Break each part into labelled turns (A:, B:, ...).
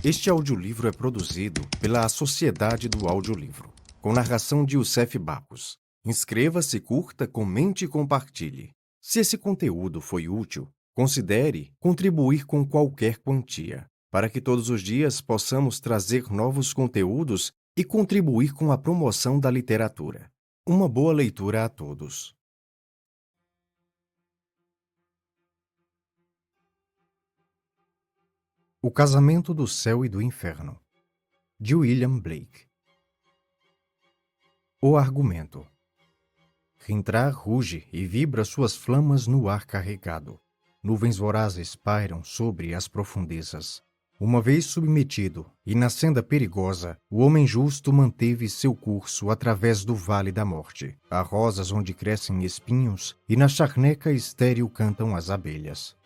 A: Este audiolivro é produzido pela Sociedade do Audiolivro, com narração de Youssef Bacos. Inscreva-se, curta, comente e compartilhe. Se esse conteúdo foi útil, considere contribuir com qualquer quantia, para que todos os dias possamos trazer novos conteúdos e contribuir com a promoção da literatura. Uma boa leitura a todos. O Casamento do Céu e do Inferno, de William Blake. O argumento. Rintrar ruge e vibra suas flamas no ar carregado. Nuvens vorazes pairam sobre as profundezas. Uma vez submetido e na senda perigosa, o homem justo manteve seu curso através do vale da morte. Há rosas onde crescem espinhos e na charneca estéril cantam as abelhas.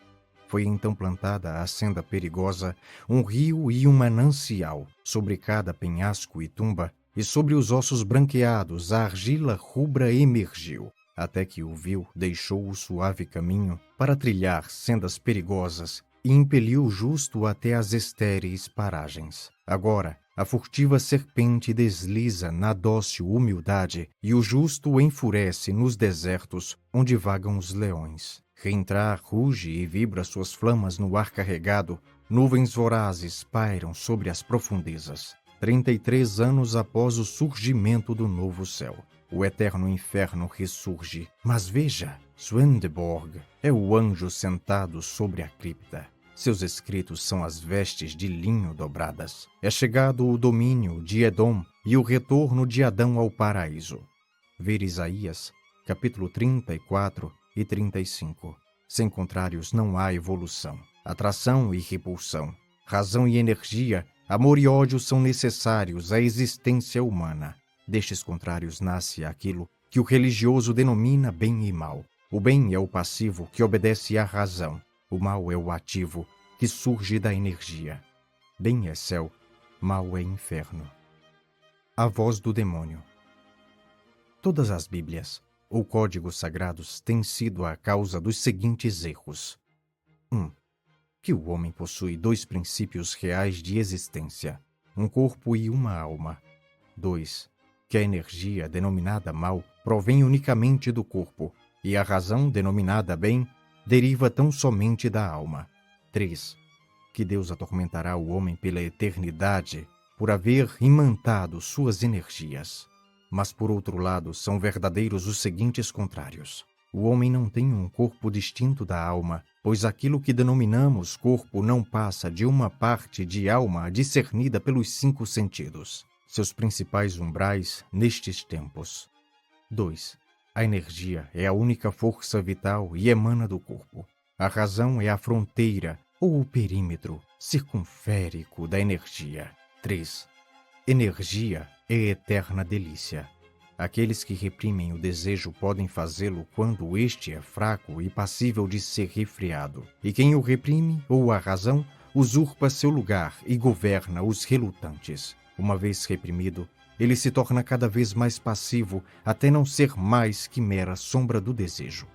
A: Foi então plantada a senda perigosa, um rio e um manancial. Sobre cada penhasco e tumba, e sobre os ossos branqueados, a argila rubra emergiu, até que o vil deixou o suave caminho para trilhar sendas perigosas e impeliu o justo até as estéreis paragens. Agora, a furtiva serpente desliza na dócil humildade e o justo enfurece nos desertos onde vagam os leões. Reintrar ruge e vibra suas flamas no ar carregado, nuvens vorazes pairam sobre as profundezas. 33 anos após o surgimento do novo céu, o eterno inferno ressurge. Mas veja, Swedenborg é o anjo sentado sobre a cripta. Seus escritos são as vestes de linho dobradas. É chegado o domínio de Edom e o retorno de Adão ao paraíso. Ver Isaías, capítulo 34 e 35. Sem contrários não há evolução. Atração e repulsão, razão e energia, amor e ódio são necessários à existência humana. Destes contrários nasce aquilo que o religioso denomina bem e mal. O bem é o passivo que obedece à razão. O mal é o ativo que surge da energia. Bem é céu, mal é inferno. A voz do demônio. Todas as Bíblias ou códigos sagrados têm sido a causa dos seguintes erros. 1. Que o homem possui dois princípios reais de existência, um corpo e uma alma. 2. Que a energia denominada mal provém unicamente do corpo, e a razão denominada bem deriva tão somente da alma. 3. Que Deus atormentará o homem pela eternidade por haver imantado suas energias. Mas, por outro lado, são verdadeiros os seguintes contrários. O homem não tem um corpo distinto da alma, pois aquilo que denominamos corpo não passa de uma parte de alma discernida pelos 5 sentidos, seus principais umbrais nestes tempos. 2. A energia é a única força vital e emana do corpo. A razão é a fronteira ou o perímetro circunférico da energia. 3. Energia é eterna delícia. Aqueles que reprimem o desejo podem fazê-lo quando este é fraco e passível de ser refreado. E quem o reprime, ou a razão, usurpa seu lugar e governa os relutantes. Uma vez reprimido, ele se torna cada vez mais passivo até não ser mais que mera sombra do desejo.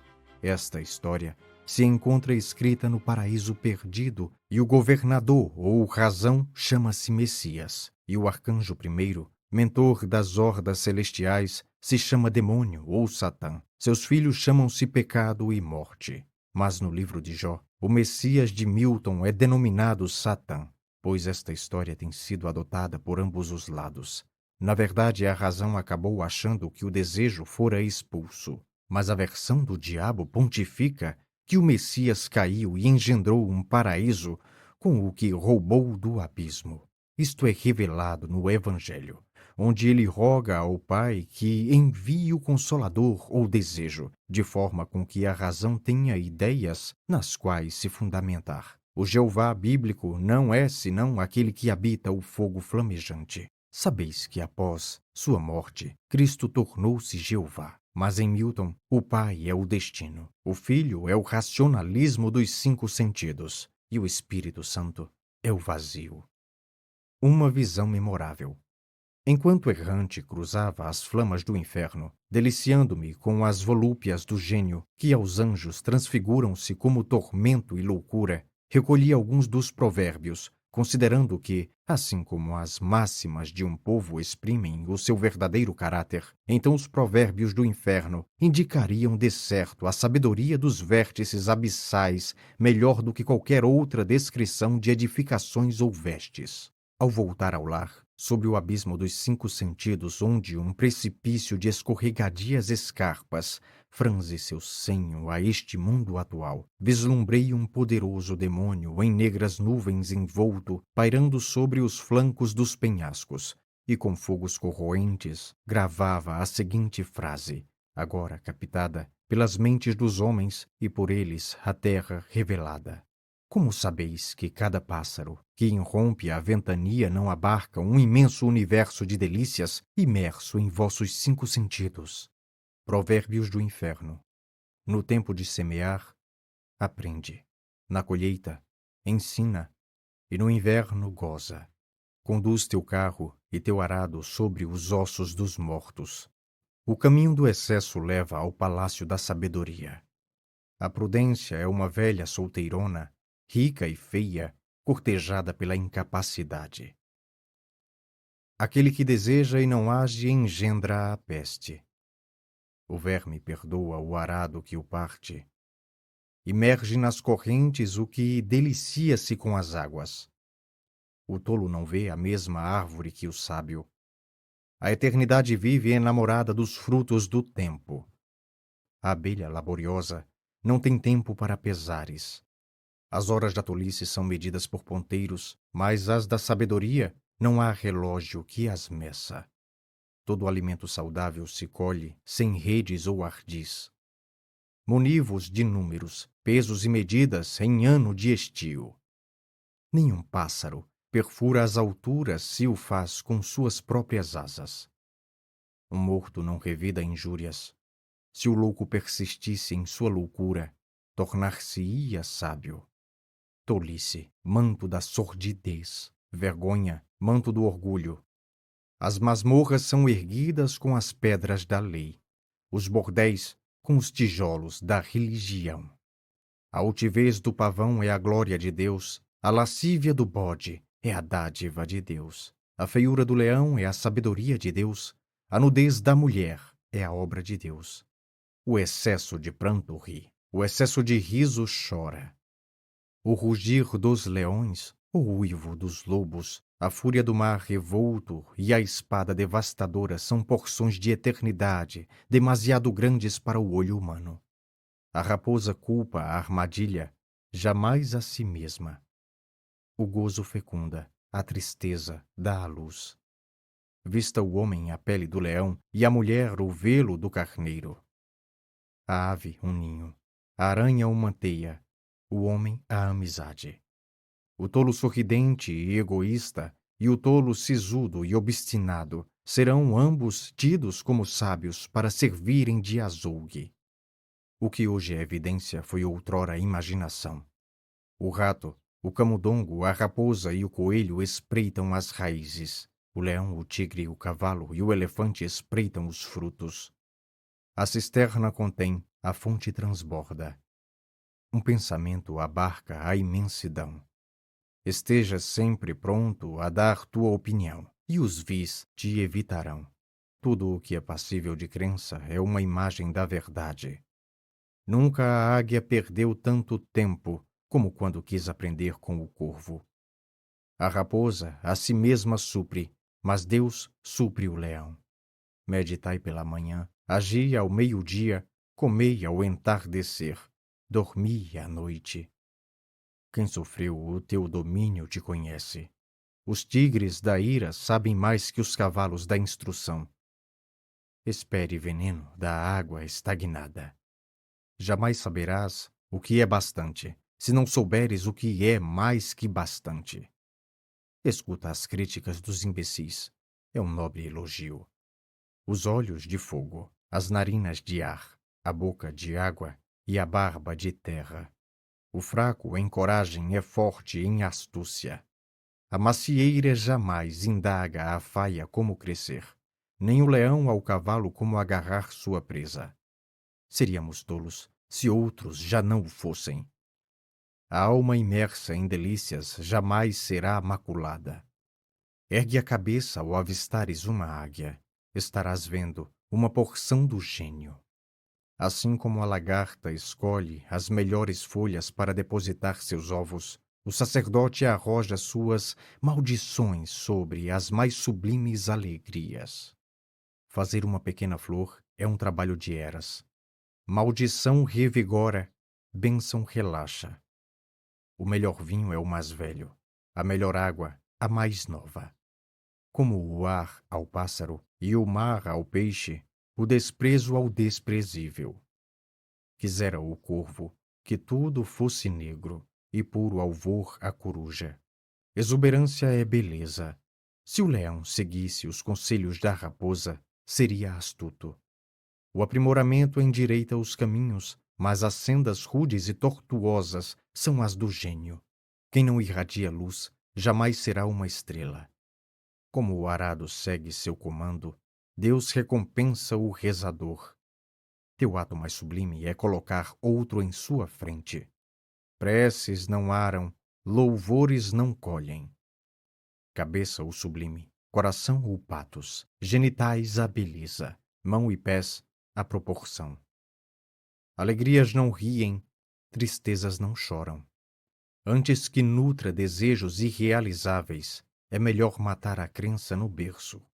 A: Esta história se encontra escrita no paraíso perdido e o governador ou razão chama-se Messias. E o arcanjo primeiro, mentor das hordas celestiais, se chama demônio ou Satã. Seus filhos chamam-se pecado e morte. Mas no livro de Jó, o Messias de Milton é denominado Satã, pois esta história tem sido adotada por ambos os lados. Na verdade, a razão acabou achando que o desejo fora expulso, mas a versão do diabo pontifica que o Messias caiu e engendrou um paraíso com o que roubou do abismo. Isto é revelado no Evangelho, onde ele roga ao Pai que envie o Consolador ou desejo, de forma com que a razão tenha ideias nas quais se fundamentar. O Jeová bíblico não é senão aquele que habita o fogo flamejante. Sabeis que após sua morte, Cristo tornou-se Jeová. Mas em Milton, o Pai é o destino, o Filho é o racionalismo dos 5 sentidos e o Espírito Santo é o vazio. Uma visão memorável. Enquanto errante cruzava as flamas do inferno, deliciando-me com as volúpias do gênio, que aos anjos transfiguram-se como tormento e loucura, recolhi alguns dos provérbios, considerando que, assim como as máximas de um povo exprimem o seu verdadeiro caráter, então os provérbios do inferno indicariam de certo a sabedoria dos vértices abissais melhor do que qualquer outra descrição de edificações ou vestes. Ao voltar ao lar, sobre o abismo dos 5 sentidos, onde um precipício de escorregadias escarpas franze seu senho a este mundo atual, vislumbrei um poderoso demônio em negras nuvens envolto, pairando sobre os flancos dos penhascos, e com fogos corroentes gravava a seguinte frase, agora captada pelas mentes dos homens e por eles a terra revelada. Como sabeis que cada pássaro que irrompe a ventania não abarca um imenso universo de delícias imerso em vossos 5 sentidos? Provérbios do inferno. No tempo de semear, aprende. Na colheita, ensina. E no inverno, goza. Conduz teu carro e teu arado sobre os ossos dos mortos. O caminho do excesso leva ao palácio da sabedoria. A prudência é uma velha solteirona, rica e feia, cortejada pela incapacidade. Aquele que deseja e não age engendra a peste. O verme perdoa o arado que o parte. Imerge nas correntes o que delicia-se com as águas. O tolo não vê a mesma árvore que o sábio. A eternidade vive enamorada dos frutos do tempo. A abelha laboriosa não tem tempo para pesares. As horas da tolice são medidas por ponteiros, mas as da sabedoria não há relógio que as meça. Todo alimento saudável se colhe sem redes ou ardis. Munivos de números, pesos e medidas em ano de estio. Nenhum pássaro perfura as alturas se o faz com suas próprias asas. Um morto não revida injúrias. Se o louco persistisse em sua loucura, tornar-se-ia sábio. Tolice, manto da sordidez. Vergonha, manto do orgulho. As masmorras são erguidas com as pedras da lei. Os bordéis com os tijolos da religião. A altivez do pavão é a glória de Deus. A lascívia do bode é a dádiva de Deus. A feiura do leão é a sabedoria de Deus. A nudez da mulher é a obra de Deus. O excesso de pranto ri. O excesso de riso chora. O rugir dos leões, o uivo dos lobos, a fúria do mar revolto e a espada devastadora são porções de eternidade demasiado grandes para o olho humano. A raposa culpa a armadilha, jamais a si mesma. O gozo fecunda, a tristeza dá à luz. Vista o homem a pele do leão e a mulher o velo do carneiro. A ave um ninho, a aranha uma teia, o homem a amizade. O tolo sorridente e egoísta e o tolo sisudo e obstinado serão ambos tidos como sábios para servirem de azougue. O que hoje é evidência foi outrora imaginação. O rato, o camundongo, a raposa e o coelho espreitam as raízes. O leão, o tigre, o cavalo e o elefante espreitam os frutos. A cisterna contém, a fonte transborda. Um pensamento abarca a imensidão. Esteja sempre pronto a dar tua opinião, e os vis te evitarão. Tudo o que é passível de crença é uma imagem da verdade. Nunca a águia perdeu tanto tempo como quando quis aprender com o corvo. A raposa a si mesma supre, mas Deus supre o leão. Meditai pela manhã, agi ao meio-dia, comei ao entardecer, dormi à noite. Quem sofreu o teu domínio te conhece. Os tigres da ira sabem mais que os cavalos da instrução. Espere veneno da água estagnada. Jamais saberás o que é bastante, se não souberes o que é mais que bastante. Escuta as críticas dos imbecis. É um nobre elogio. Os olhos de fogo, as narinas de ar, a boca de água e a barba de terra. O fraco em coragem é forte em astúcia. A macieira jamais indaga a faia como crescer, nem o leão ao cavalo como agarrar sua presa. Seríamos tolos se outros já não o fossem. A alma imersa em delícias jamais será maculada. Ergue a cabeça ao avistares uma águia. Estarás vendo uma porção do gênio. Assim como a lagarta escolhe as melhores folhas para depositar seus ovos, o sacerdote arroja suas maldições sobre as mais sublimes alegrias. Fazer uma pequena flor é um trabalho de eras. Maldição revigora, bênção relaxa. O melhor vinho é o mais velho, a melhor água, a mais nova. Como o ar ao pássaro e o mar ao peixe, o desprezo ao desprezível. Quisera o corvo que tudo fosse negro e puro alvor a coruja. Exuberância é beleza. Se o leão seguisse os conselhos da raposa, seria astuto. O aprimoramento endireita os caminhos, mas as sendas rudes e tortuosas são as do gênio. Quem não irradia luz, jamais será uma estrela. Como o arado segue seu comando, Deus recompensa o rezador. Teu ato mais sublime é colocar outro em sua frente. Preces não aram, louvores não colhem. Cabeça o sublime, coração o patos, genitais a beleza, mão e pés a proporção. Alegrias não riem, tristezas não choram. Antes que nutra desejos irrealizáveis, é melhor matar a crença no berço.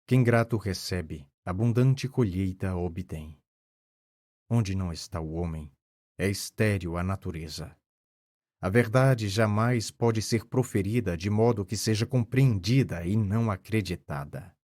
A: Quem grato recebe, abundante colheita obtém. Onde não está o homem, é estéril a natureza. A verdade jamais pode ser proferida de modo que seja compreendida e não acreditada.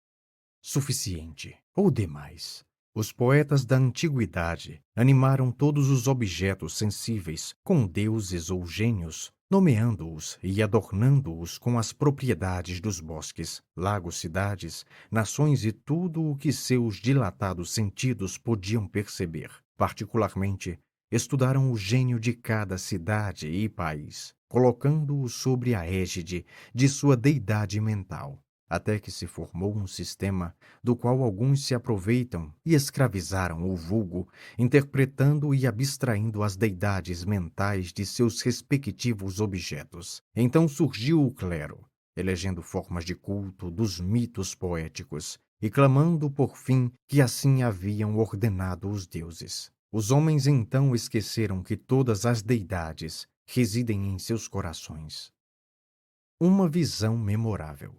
A: Suficiente, ou demais. Os poetas da antiguidade animaram todos os objetos sensíveis com deuses ou gênios, nomeando-os e adornando-os com as propriedades dos bosques, lagos, cidades, nações e tudo o que seus dilatados sentidos podiam perceber. Particularmente, estudaram o gênio de cada cidade e país, colocando-o sobre a égide de sua deidade mental, até que se formou um sistema do qual alguns se aproveitam e escravizaram o vulgo, interpretando e abstraindo as deidades mentais de seus respectivos objetos. Então surgiu o clero, elegendo formas de culto dos mitos poéticos e clamando por fim que assim haviam ordenado os deuses. Os homens então esqueceram que todas as deidades residem em seus corações. Uma visão memorável.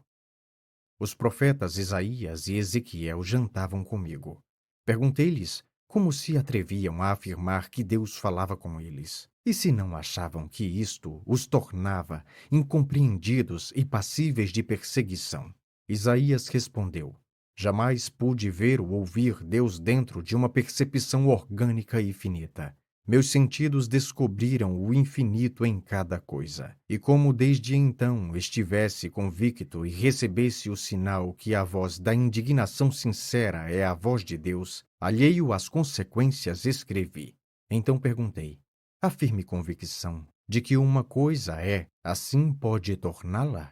A: Os profetas Isaías e Ezequiel jantavam comigo. Perguntei-lhes como se atreviam a afirmar que Deus falava com eles, e se não achavam que isto os tornava incompreendidos e passíveis de perseguição. Isaías respondeu: jamais pude ver ou ouvir Deus dentro de uma percepção orgânica e finita. Meus sentidos descobriram o infinito em cada coisa. E como desde então estivesse convicto e recebesse o sinal que a voz da indignação sincera é a voz de Deus, alheio às consequências, escrevi. Então perguntei: a firme convicção de que uma coisa é, assim pode torná-la?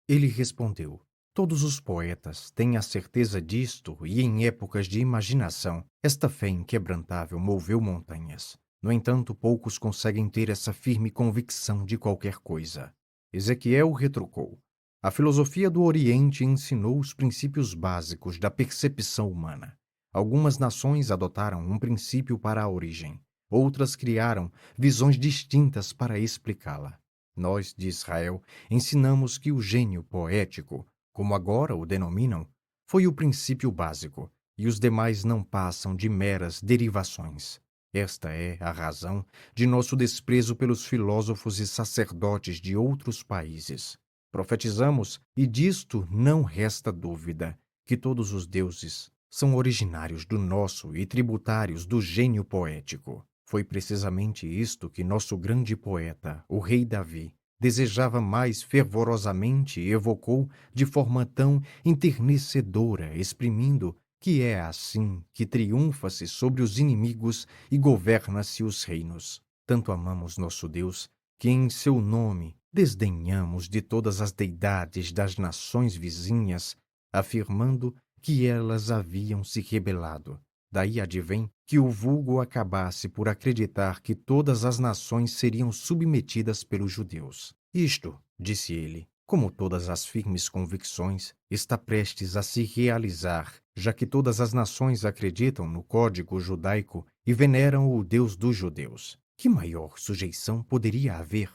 A: Ele respondeu: todos os poetas têm a certeza disto e em épocas de imaginação, esta fé inquebrantável moveu montanhas. No entanto, poucos conseguem ter essa firme convicção de qualquer coisa. Ezequiel retrucou: a filosofia do Oriente ensinou os princípios básicos da percepção humana. Algumas nações adotaram um princípio para a origem. Outras criaram visões distintas para explicá-la. Nós, de Israel, ensinamos que o gênio poético, como agora o denominam, foi o princípio básico, e os demais não passam de meras derivações. Esta é a razão de nosso desprezo pelos filósofos e sacerdotes de outros países. Profetizamos, e disto não resta dúvida, que todos os deuses são originários do nosso e tributários do gênio poético. Foi precisamente isto que nosso grande poeta, o rei Davi, desejava mais fervorosamente e evocou de forma tão enternecedora, exprimindo que é assim que triunfa-se sobre os inimigos e governa-se os reinos. Tanto amamos nosso Deus, que em seu nome desdenhamos de todas as deidades das nações vizinhas, afirmando que elas haviam se rebelado, Daí advém que o vulgo acabasse por acreditar que todas as nações seriam submetidas pelos judeus. Isto, disse ele, como todas as firmes convicções, está prestes a se realizar, já que todas as nações acreditam no código judaico e veneram o Deus dos judeus. Que maior sujeição poderia haver?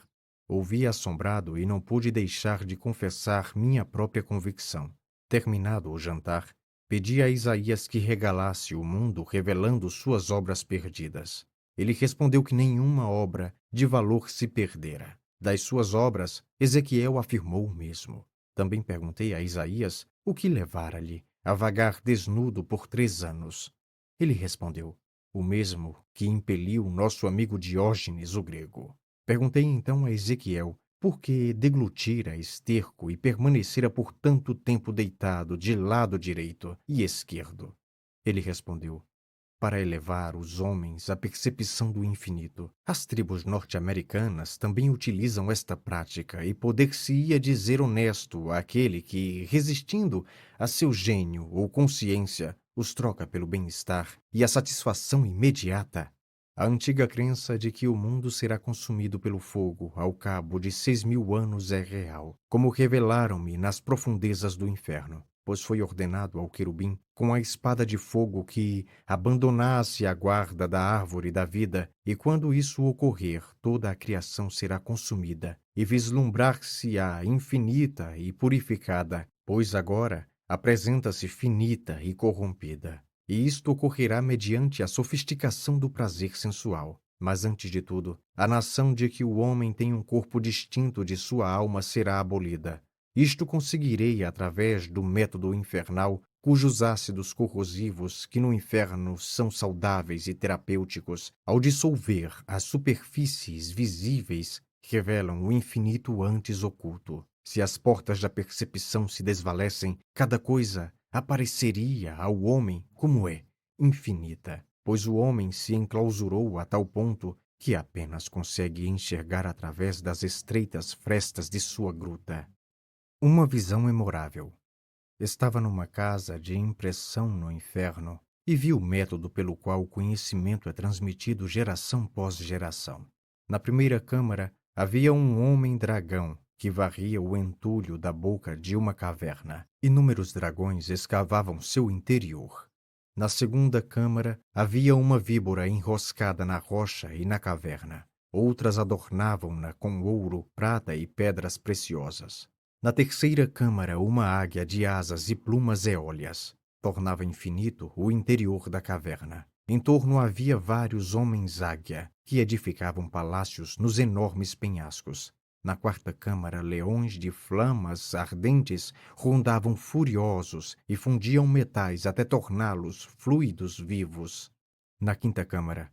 A: Ouvi assombrado e não pude deixar de confessar minha própria convicção. Terminado o jantar, pedi a Isaías que regalasse o mundo revelando suas obras perdidas. Ele respondeu que nenhuma obra de valor se perdera. Das suas obras, Ezequiel afirmou o mesmo. Também perguntei a Isaías o que levara-lhe a vagar desnudo por 3 anos. Ele respondeu, o mesmo que impeliu nosso amigo Diógenes o grego. Perguntei então a Ezequiel por que deglutira esterco e permanecera por tanto tempo deitado de lado direito e esquerdo. Ele respondeu, para elevar os homens à percepção do infinito. As tribos norte-americanas também utilizam esta prática e poder-se-ia dizer honesto àquele que, resistindo a seu gênio ou consciência, os troca pelo bem-estar e a satisfação imediata. A antiga crença de que o mundo será consumido pelo fogo ao cabo de 6.000 anos é real, como revelaram-me nas profundezas do inferno, pois foi ordenado ao querubim, com a espada de fogo, que abandonasse a guarda da árvore da vida, e quando isso ocorrer, toda a criação será consumida, e vislumbrar-se-á infinita e purificada, pois agora apresenta-se finita e corrompida. E isto ocorrerá mediante a sofisticação do prazer sensual. Mas, antes de tudo, a nação de que o homem tem um corpo distinto de sua alma será abolida. Isto conseguirei através do método infernal, cujos ácidos corrosivos, que no inferno são saudáveis e terapêuticos, ao dissolver as superfícies visíveis, revelam o infinito antes oculto. Se as portas da percepção se desvalecem, cada coisa apareceria ao homem como é, infinita, pois o homem se enclausurou a tal ponto que apenas consegue enxergar através das estreitas frestas de sua gruta. Uma visão memorável. Estava numa casa de impressão no inferno e vi o método pelo qual o conhecimento é transmitido geração pós geração. Na primeira câmara havia um homem-dragão que varria o entulho da boca de uma caverna. Inúmeros dragões escavavam seu interior. Na segunda câmara havia uma víbora enroscada na rocha e na caverna. Outras adornavam-na com ouro, prata e pedras preciosas. Na terceira câmara, uma águia de asas e plumas eólias tornava infinito o interior da caverna. Em torno havia vários homens-águia que edificavam palácios nos enormes penhascos. Na quarta câmara, leões de flamas ardentes rondavam furiosos e fundiam metais até torná-los fluidos vivos. Na quinta câmara,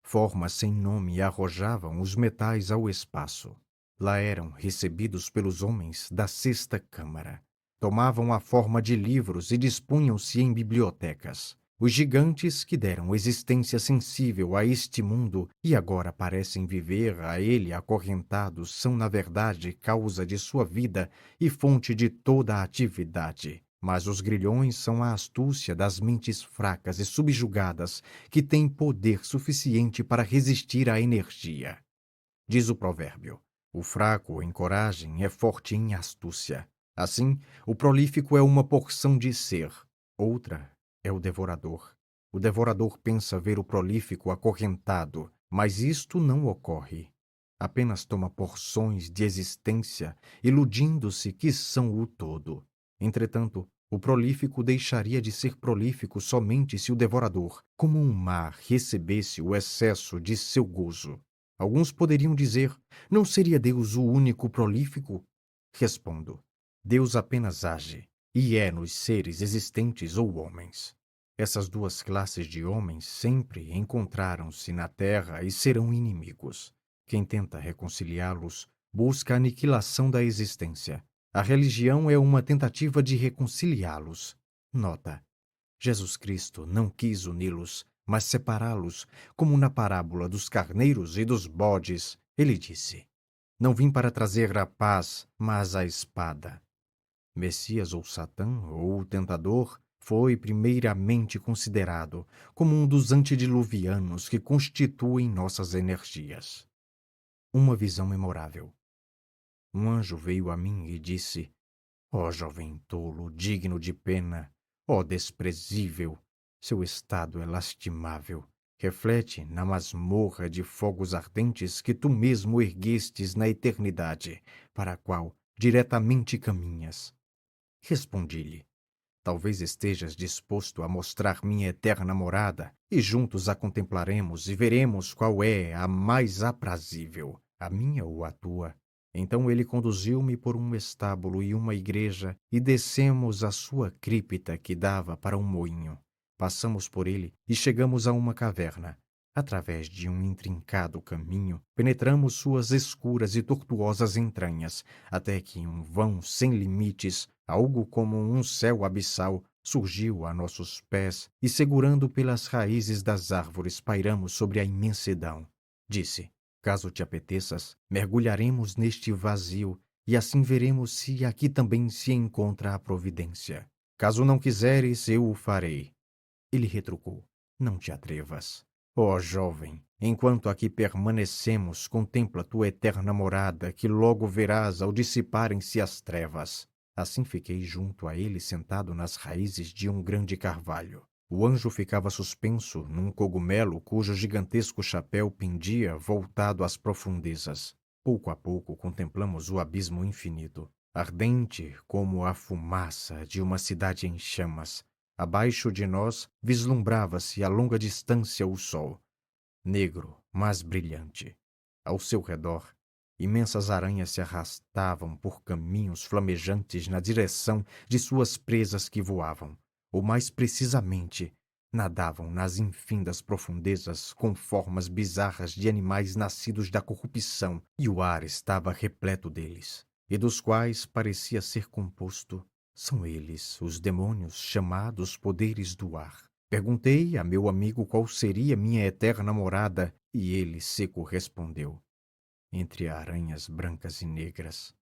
A: formas sem nome arrojavam os metais ao espaço. Lá eram recebidos pelos homens da sexta câmara. Tomavam a forma de livros e dispunham-se em bibliotecas. Os gigantes que deram existência sensível a este mundo e agora parecem viver a ele acorrentados são, na verdade, causa de sua vida e fonte de toda a atividade. Mas os grilhões são a astúcia das mentes fracas e subjugadas que têm poder suficiente para resistir à energia. Diz o provérbio: o fraco em coragem é forte em astúcia. Assim, o prolífico é uma porção de ser, outra é o devorador. O devorador pensa ver o prolífico acorrentado, mas isto não ocorre. Apenas toma porções de existência, iludindo-se que são o todo. Entretanto, o prolífico deixaria de ser prolífico somente se o devorador, como um mar, recebesse o excesso de seu gozo. Alguns poderiam dizer, não seria Deus o único prolífico? Respondo, Deus apenas age, e é nos seres existentes ou homens. Essas duas classes de homens sempre encontraram-se na terra e serão inimigos. Quem tenta reconciliá-los busca a aniquilação da existência. A religião é uma tentativa de reconciliá-los. Nota: Jesus Cristo não quis uni-los, mas separá-los, como na parábola dos carneiros e dos bodes. Ele disse: não vim para trazer a paz, mas a espada. Messias ou Satã, ou o tentador, foi primeiramente considerado como um dos antediluvianos que constituem nossas energias. Uma visão memorável. Um anjo veio a mim e disse: ó jovem tolo, digno de pena, ó desprezível, seu estado é lastimável. Reflete na masmorra de fogos ardentes que tu mesmo erguestes na eternidade, para a qual diretamente caminhas. Respondi-lhe: talvez estejas disposto a mostrar minha eterna morada, e juntos a contemplaremos e veremos qual é a mais aprazível, a minha ou a tua. Então ele conduziu-me por um estábulo e uma igreja, e descemos a sua cripta que dava para um moinho. Passamos por ele e chegamos a uma caverna. Através de um intrincado caminho, penetramos suas escuras e tortuosas entranhas, até que um vão sem limites, algo como um céu abissal, surgiu a nossos pés, e segurando pelas raízes das árvores pairamos sobre a imensidão. Disse: caso te apeteças, mergulharemos neste vazio, e assim veremos se aqui também se encontra a providência. Caso não quiseres, eu o farei. Ele retrucou: não te atrevas. Ó jovem, enquanto aqui permanecemos, contempla tua eterna morada, que logo verás ao dissiparem-se as trevas. Assim fiquei junto a ele sentado nas raízes de um grande carvalho. O anjo ficava suspenso num cogumelo cujo gigantesco chapéu pendia voltado às profundezas. Pouco a pouco contemplamos o abismo infinito, ardente como a fumaça de uma cidade em chamas. Abaixo de nós vislumbrava-se a longa distância o sol, negro, mas brilhante. Ao seu redor, imensas aranhas se arrastavam por caminhos flamejantes na direção de suas presas que voavam, ou mais precisamente, nadavam nas infindas profundezas com formas bizarras de animais nascidos da corrupção, e o ar estava repleto deles, e dos quais parecia ser composto. São eles, os demônios chamados poderes do ar. Perguntei a meu amigo qual seria minha eterna morada, e ele seco respondeu: entre aranhas brancas e negras.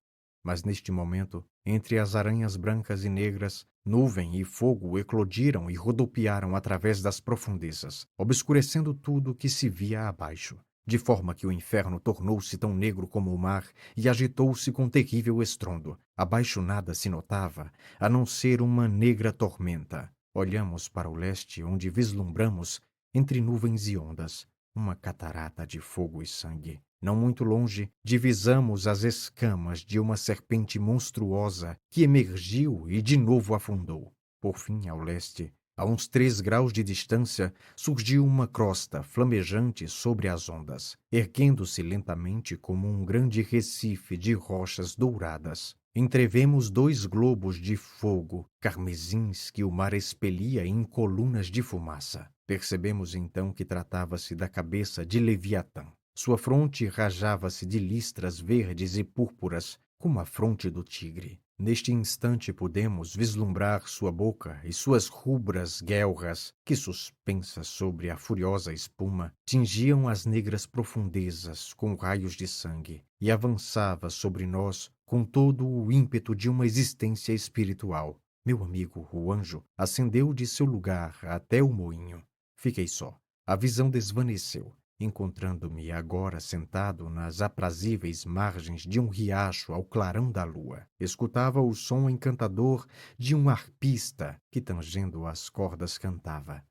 A: Mas neste momento, entre as aranhas brancas e negras, nuvem e fogo eclodiram e rodopiaram através das profundezas, obscurecendo tudo que se via abaixo, de forma que o inferno tornou-se tão negro como o mar e agitou-se com terrível estrondo. Abaixo nada se notava, a não ser uma negra tormenta. Olhamos para o leste, onde vislumbramos, entre nuvens e ondas, uma catarata de fogo e sangue. Não muito longe, divisamos as escamas de uma serpente monstruosa que emergiu e de novo afundou. Por fim, ao leste, a uns 3 graus de distância, surgiu uma crosta flamejante sobre as ondas, erguendo-se lentamente como um grande recife de rochas douradas. Entrevemos 2 globos de fogo carmesins que o mar expelia em colunas de fumaça. Percebemos então que tratava-se da cabeça de Leviatã. Sua fronte rajava-se de listras verdes e púrpuras, como a fronte do tigre. Neste instante pudemos vislumbrar sua boca e suas rubras guelras, que, suspensas sobre a furiosa espuma, tingiam as negras profundezas com raios de sangue, e avançava sobre nós com todo o ímpeto de uma existência espiritual. Meu amigo, o anjo, ascendeu de seu lugar até o moinho. Fiquei só. A visão desvaneceu, encontrando-me agora sentado nas aprazíveis margens de um riacho ao clarão da lua. Escutava o som encantador de um arpista que, tangendo as cordas, cantava.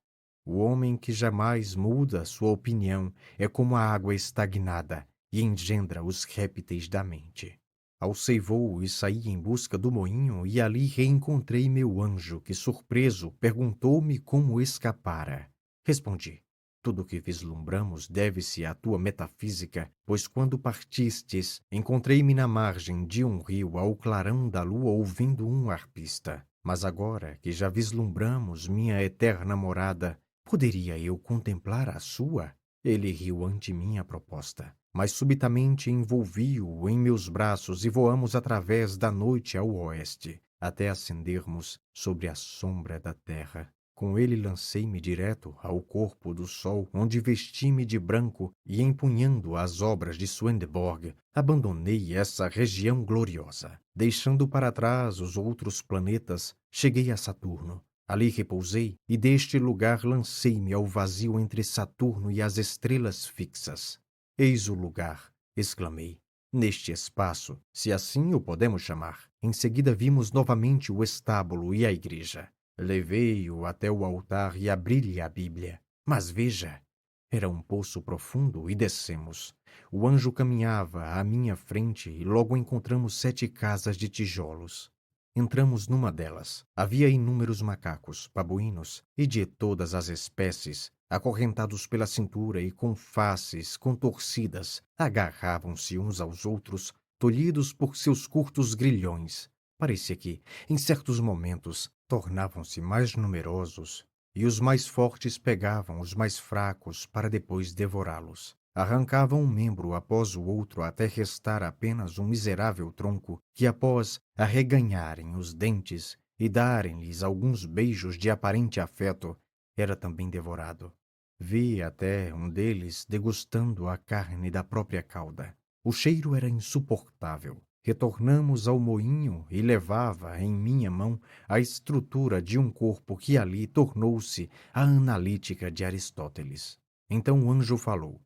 A: O homem que jamais muda sua opinião é como a água estagnada e engendra os répteis da mente. Alcei voo e saí em busca do moinho, e ali reencontrei meu anjo, que, surpreso, perguntou-me como escapara. Respondi: tudo o que vislumbramos deve-se à tua metafísica, pois quando partistes, encontrei-me na margem de um rio ao clarão da lua ouvindo um arpista. Mas agora que já vislumbramos minha eterna morada, poderia eu contemplar a sua? Ele riu ante minha proposta, mas subitamente envolvi-o em meus braços e voamos através da noite ao oeste, até ascendermos sobre a sombra da terra. Com ele lancei-me direto ao corpo do sol, onde vesti-me de branco e, empunhando as obras de Swedenborg, abandonei essa região gloriosa. Deixando para trás os outros planetas, cheguei a Saturno. Ali repousei e deste lugar lancei-me ao vazio entre Saturno e as estrelas fixas. Eis o lugar, exclamei. Neste espaço, se assim o podemos chamar. Em seguida vimos novamente o estábulo e a igreja. Levei-o até o altar e abri-lhe a Bíblia. Mas veja, era um poço profundo e descemos. O anjo caminhava à minha frente e logo encontramos 7 casas de tijolos. Entramos numa delas. Havia inúmeros macacos, babuínos e de todas as espécies, acorrentados pela cintura e com faces contorcidas, agarravam-se uns aos outros, tolhidos por seus curtos grilhões. Parecia que, em certos momentos, tornavam-se mais numerosos e os mais fortes pegavam os mais fracos para depois devorá-los. Arrancavam um membro após o outro até restar apenas um miserável tronco que, após arreganharem os dentes e darem-lhes alguns beijos de aparente afeto, era também devorado. Vi até um deles degustando a carne da própria cauda. O cheiro era insuportável. Retornamos ao moinho e levava em minha mão a estrutura de um corpo que ali tornou-se a analítica de Aristóteles. Então o anjo falou.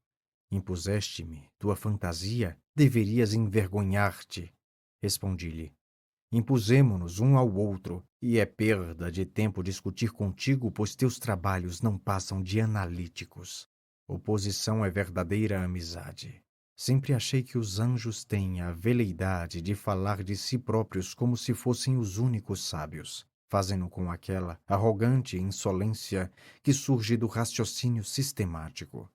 A: Impuseste-me tua fantasia, deverias envergonhar-te. Respondi-lhe. Impusemo-nos um ao outro, e é perda de tempo discutir contigo, pois teus trabalhos não passam de analíticos. Oposição é verdadeira amizade. Sempre achei que os anjos têm a veleidade de falar de si próprios como se fossem os únicos sábios. Fazem-no com aquela arrogante insolência que surge do raciocínio sistemático.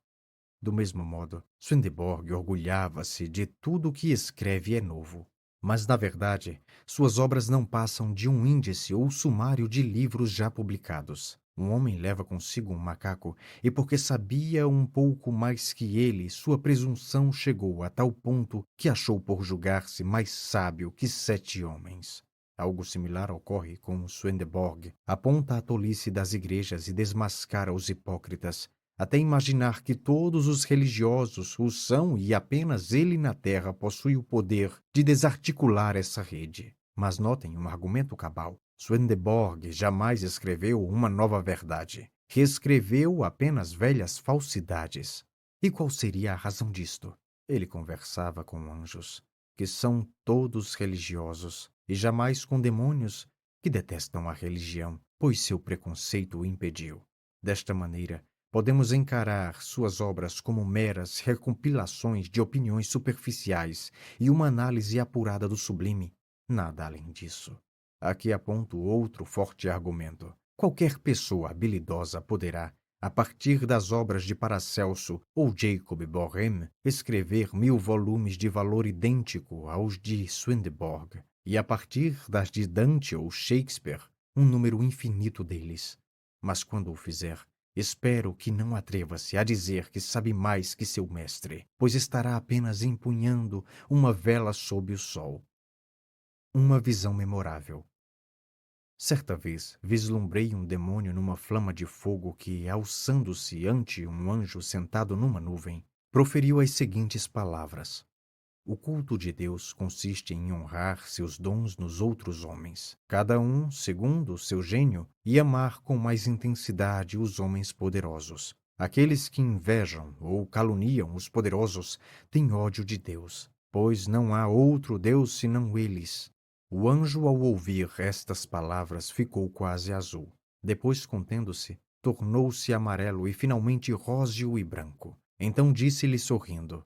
A: Do mesmo modo, Swedenborg orgulhava-se de tudo o que escreve é novo. Mas, na verdade, suas obras não passam de um índice ou sumário de livros já publicados. Um homem leva consigo um macaco, e porque sabia um pouco mais que ele, sua presunção chegou a tal ponto que achou por julgar-se mais sábio que 7 homens. Algo similar ocorre com Swedenborg. Aponta a tolice das igrejas e desmascara os hipócritas, até imaginar que todos os religiosos o são e apenas ele na Terra possui o poder de desarticular essa rede. Mas notem um argumento cabal. Swedenborg jamais escreveu uma nova verdade. Reescreveu apenas velhas falsidades. E qual seria a razão disto? Ele conversava com anjos, que são todos religiosos, e jamais com demônios, que detestam a religião, pois seu preconceito o impediu. Desta maneira, podemos encarar suas obras como meras recompilações de opiniões superficiais e uma análise apurada do sublime. Nada além disso. Aqui aponto outro forte argumento. Qualquer pessoa habilidosa poderá, a partir das obras de Paracelso ou Jacob Boehme, escrever 1000 volumes de valor idêntico aos de Swedenborg, e a partir das de Dante ou Shakespeare, um número infinito deles. Mas quando o fizer, espero que não atreva-se a dizer que sabe mais que seu mestre, pois estará apenas empunhando uma vela sob o sol. Uma visão memorável. Certa vez, vislumbrei um demônio numa flama de fogo que, alçando-se ante um anjo sentado numa nuvem, proferiu as seguintes palavras. O culto de Deus consiste em honrar seus dons nos outros homens, cada um segundo o seu gênio, e amar com mais intensidade os homens poderosos. Aqueles que invejam ou caluniam os poderosos têm ódio de Deus, pois não há outro Deus senão eles. O anjo, ao ouvir estas palavras, ficou quase azul. Depois, contendo-se, tornou-se amarelo e finalmente róseo e branco. Então disse-lhe sorrindo,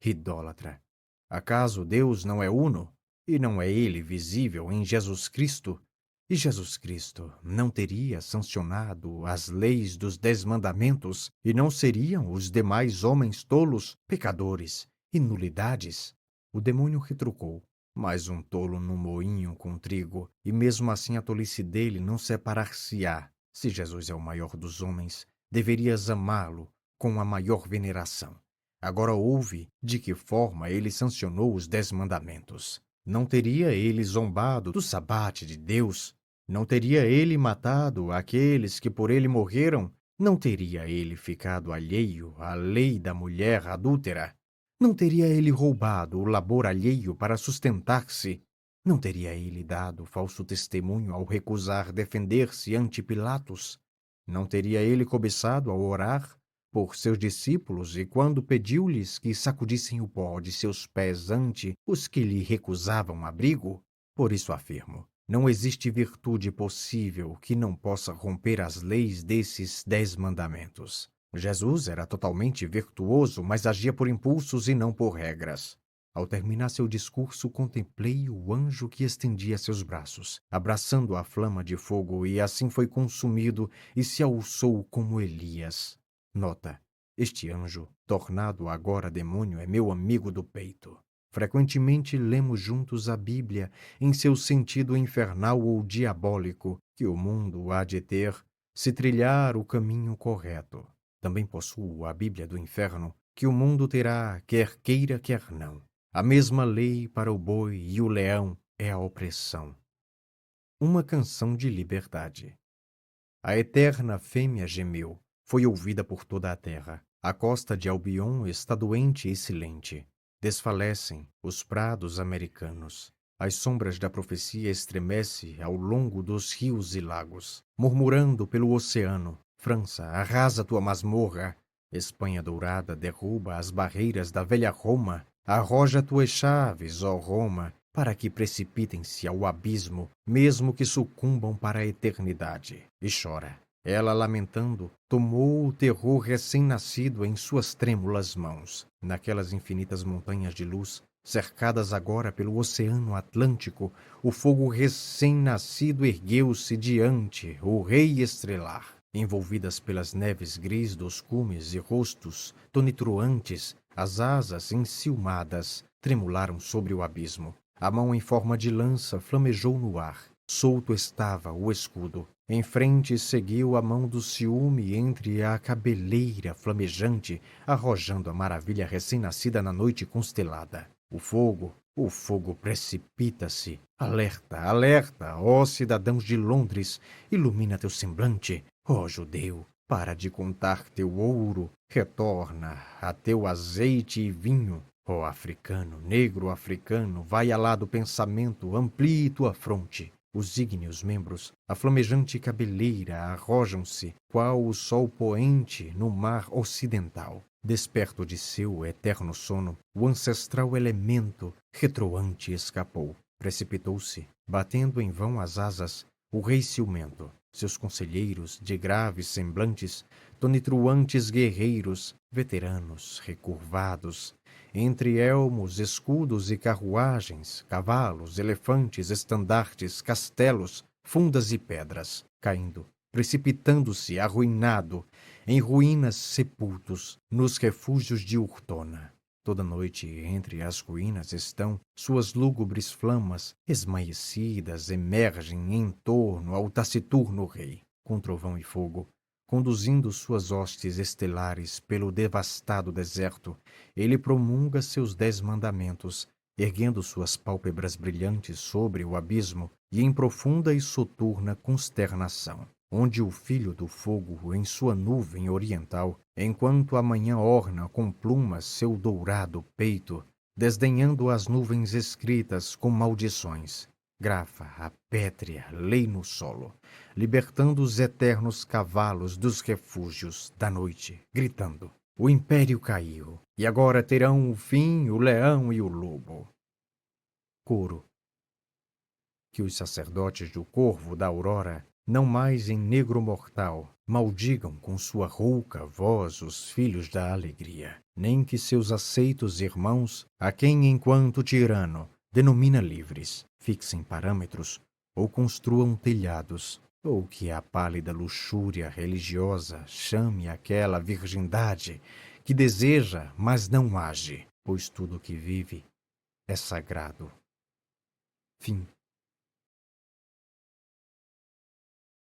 A: idólatra, acaso Deus não é uno? E não é ele visível em Jesus Cristo? E Jesus Cristo não teria sancionado as leis dos 10 mandamentos? E não seriam os demais homens tolos, pecadores e nulidades? O demônio retrucou. Mais um tolo no moinho com trigo, e mesmo assim a tolice dele não separar-se-á. Se Jesus é o maior dos homens, deverias amá-lo com a maior veneração. Agora ouve de que forma ele sancionou os 10 mandamentos. Não teria ele zombado do sabate de Deus? Não teria ele matado aqueles que por ele morreram? Não teria ele ficado alheio à lei da mulher adúltera? Não teria ele roubado o labor alheio para sustentar-se? Não teria ele dado falso testemunho ao recusar defender-se ante Pilatos? Não teria ele cobiçado ao orar por seus discípulos e quando pediu-lhes que sacudissem o pó de seus pés ante os que lhe recusavam abrigo? Por isso afirmo, não existe virtude possível que não possa romper as leis desses 10 mandamentos. Jesus era totalmente virtuoso, mas agia por impulsos e não por regras. Ao terminar seu discurso, contemplei o anjo que estendia seus braços, abraçando a flama de fogo, e assim foi consumido e se alçou como Elias. Nota: este anjo, tornado agora demônio, é meu amigo do peito. Frequentemente lemos juntos a Bíblia em seu sentido infernal ou diabólico, que o mundo há de ter se trilhar o caminho correto. Também possuo a Bíblia do inferno, que o mundo terá, quer queira, quer não. A mesma lei para o boi e o leão é a opressão. Uma canção de liberdade. A eterna fêmea gemeu, foi ouvida por toda a terra. A costa de Albion está doente e silente. Desfalecem os prados americanos. As sombras da profecia estremecem ao longo dos rios e lagos. Murmurando pelo oceano, França, arrasa tua masmorra. Espanha dourada derruba as barreiras da velha Roma. Arroja tuas chaves, ó Roma, para que precipitem-se ao abismo, mesmo que sucumbam para a eternidade. E chora. Ela, lamentando, tomou o terror recém-nascido em suas trêmulas mãos. Naquelas infinitas montanhas de luz, cercadas agora pelo Oceano Atlântico, o fogo recém-nascido ergueu-se diante o rei estrelar. Envolvidas pelas neves gris dos cumes e rostos tonitruantes, as asas enciumadas tremularam sobre o abismo. A mão em forma de lança flamejou no ar. Solto estava o escudo. Em frente seguiu a mão do ciúme entre a cabeleira flamejante, arrojando a maravilha recém-nascida na noite constelada. O fogo precipita-se. Alerta, alerta, ó cidadãos de Londres, ilumina teu semblante. Ó judeu, para de contar teu ouro, retorna a teu azeite e vinho. Ó africano, negro africano, vai alá do pensamento, amplie tua fronte. Os ígneos membros, a flamejante cabeleira, arrojam-se, qual o sol poente no mar ocidental. Desperto de seu eterno sono, o ancestral elemento retroante escapou. Precipitou-se, batendo em vão as asas, o rei ciumento. Seus conselheiros, de graves semblantes, tonitruantes guerreiros, veteranos, recurvados, entre elmos, escudos e carruagens, cavalos, elefantes, estandartes, castelos, fundas e pedras, caindo, precipitando-se, arruinado, em ruínas sepultos, nos refúgios de Urtona. Toda noite, entre as ruínas estão suas lúgubres flamas, esmaecidas, emergem em torno ao taciturno rei, com trovão e fogo, conduzindo suas hostes estelares pelo devastado deserto. Ele promulga seus 10 mandamentos, erguendo suas pálpebras brilhantes sobre o abismo e em profunda e soturna consternação, onde o filho do fogo em sua nuvem oriental, enquanto a manhã orna com plumas seu dourado peito, desdenhando as nuvens escritas com maldições, grafa a pétrea lei no solo, libertando os eternos cavalos dos refúgios da noite, gritando: o império caiu, e agora terão o fim o leão e o lobo. Coro. Que os sacerdotes do corvo da aurora, não mais em negro mortal, maldigam com sua rouca voz os filhos da alegria, nem que seus aceitos irmãos, a quem enquanto tirano denomina livres, fixem parâmetros ou construam telhados, ou que a pálida luxúria religiosa chame aquela virgindade que deseja, mas não age, pois tudo que vive é sagrado. Fim.